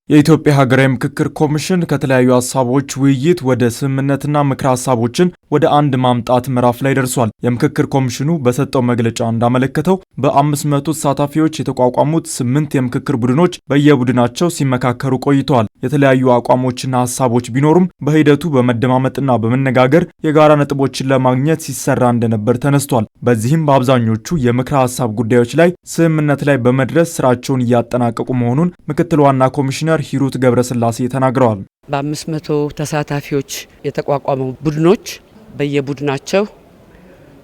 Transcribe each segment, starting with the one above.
የኢትዮጵያ ሀገራዊ ምክክር ኮሚሽን ከተለያዩ ሀሳቦች ውይይት ወደ ስምምነትና ምክረ ሀሳቦችን ወደ አንድ ማምጣት ምዕራፍ ላይ ደርሷል። የምክክር ኮሚሽኑ በሰጠው መግለጫ እንዳመለከተው በ500 ተሳታፊዎች የተቋቋሙት 8 የምክክር ቡድኖች በየቡድናቸው ሲመካከሩ ቆይተዋል። የተለያዩ አቋሞችና ሀሳቦች ቢኖሩም በሂደቱ በመደማመጥና በመነጋገር የጋራ ነጥቦችን ለማግኘት ሲሰራ እንደነበር ተነስቷል። በዚህም በአብዛኞቹ የምክረ ሀሳብ ጉዳዮች ላይ ስምምነት ላይ በመድረስ ስራቸውን እያጠናቀቁ መሆኑን ምክትል ዋና ኮሚሽነር ሂሩት ገብረስላሴ ተናግረዋል። በ500 ተሳታፊዎች የተቋቋመው ቡድኖች በየቡድናቸው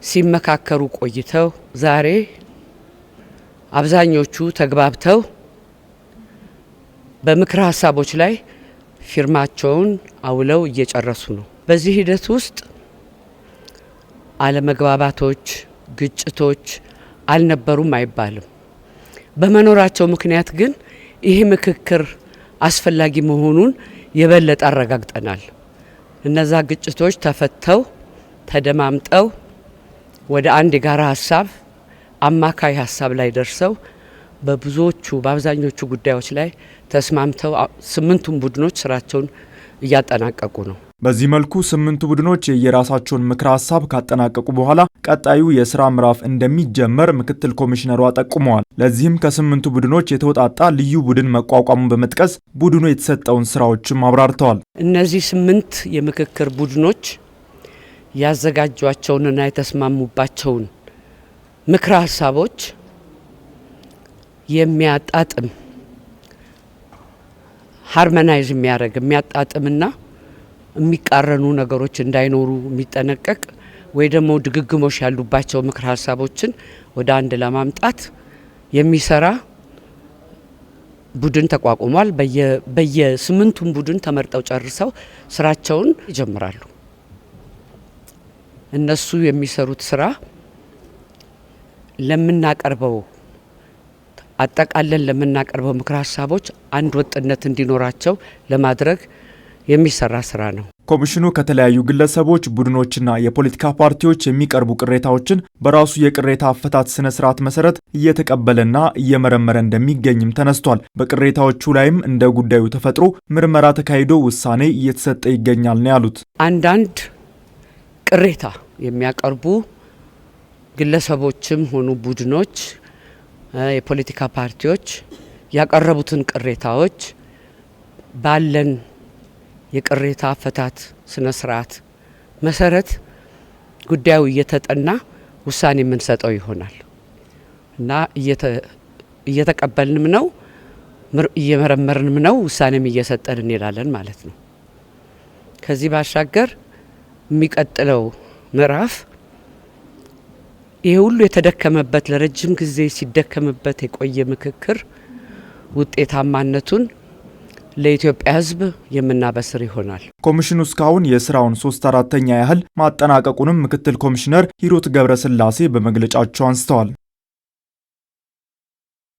ሲመካከሩ ቆይተው ዛሬ አብዛኞቹ ተግባብተው በምክረ ሀሳቦች ላይ ፊርማቸውን አውለው እየጨረሱ ነው። በዚህ ሂደት ውስጥ አለመግባባቶች፣ ግጭቶች አልነበሩም አይባልም። በመኖራቸው ምክንያት ግን ይህ ምክክር አስፈላጊ መሆኑን የበለጠ አረጋግጠናል። እነዛ ግጭቶች ተፈተው ተደማምጠው ወደ አንድ የጋራ ሀሳብ አማካይ ሀሳብ ላይ ደርሰው በአብዛኞቹ ጉዳዮች ላይ ተስማምተው 8ቱም ቡድኖች ስራቸውን እያጠናቀቁ ነው። በዚህ መልኩ 8ቱ ቡድኖች የየራሳቸውን ምክረ ሀሳብ ካጠናቀቁ በኋላ ቀጣዩ የስራ ምዕራፍ እንደሚጀመር ምክትል ኮሚሽነሯ ጠቁመዋል። ለዚህም ከ8ቱ ቡድኖች የተወጣጣ ልዩ ቡድን መቋቋሙን በመጥቀስ ቡድኑ የተሰጠውን ስራዎችም አብራርተዋል። እነዚህ 8 የምክክር ቡድኖች ያዘጋጇቸውንና የተስማሙባቸውን ምክረ ሀሳቦች የሚያጣጥም ሃርመናይዝ የሚያጣጥምና የሚቃረኑ ነገሮች እንዳይኖሩ የሚጠነቀቅ ወይ ደግሞ ድግግሞሽ ያሉባቸው ምክረ ሀሳቦችን ወደ አንድ ለማምጣት የሚሰራ ቡድን ተቋቁሟል። በየ8ቱም ቡድን ተመርጠው ጨርሰው ስራቸውን ይጀምራሉ። እነሱ የሚሰሩት ስራ አጠቃለን ለምናቀርበው ምክረ ሀሳቦች አንድ ወጥነት እንዲኖራቸው ለማድረግ የሚሰራ ስራ ነው። ኮሚሽኑ ከተለያዩ ግለሰቦች፣ ቡድኖችና የፖለቲካ ፓርቲዎች የሚቀርቡ ቅሬታዎችን በራሱ የቅሬታ አፈታት ስነ ስርዓት መሰረት እየተቀበለና እየመረመረ እንደሚገኝም ተነስቷል። በቅሬታዎቹ ላይም እንደ ጉዳዩ ተፈጥሮ ምርመራ ተካሂዶ ውሳኔ እየተሰጠ ይገኛል ነው ያሉት። አንዳንድ ቅሬታ የሚያቀርቡ ግለሰቦችም ሆኑ ቡድኖች፣ የፖለቲካ ፓርቲዎች ያቀረቡትን ቅሬታዎች ባለን የቅሬታ አፈታት ስነ ስርዓት መሰረት ጉዳዩ እየተጠና ውሳኔ የምንሰጠው ይሆናል እና እየተቀበልንም ነው፣ እየመረመርንም ነው፣ ውሳኔም እየሰጠን እንላለን ማለት ነው። ከዚህ ባሻገር የሚቀጥለው ምዕራፍ ይሄ ሁሉ የተደከመበት ለረጅም ጊዜ ሲደከምበት የቆየ ምክክር ውጤታማነቱን ለኢትዮጵያ ሕዝብ የምናበስር ይሆናል። ኮሚሽኑ እስካሁን የስራውን 3/4 ያህል ማጠናቀቁንም ምክትል ኮሚሽነር ሂሩት ገብረስላሴ በመግለጫቸው አንስተዋል።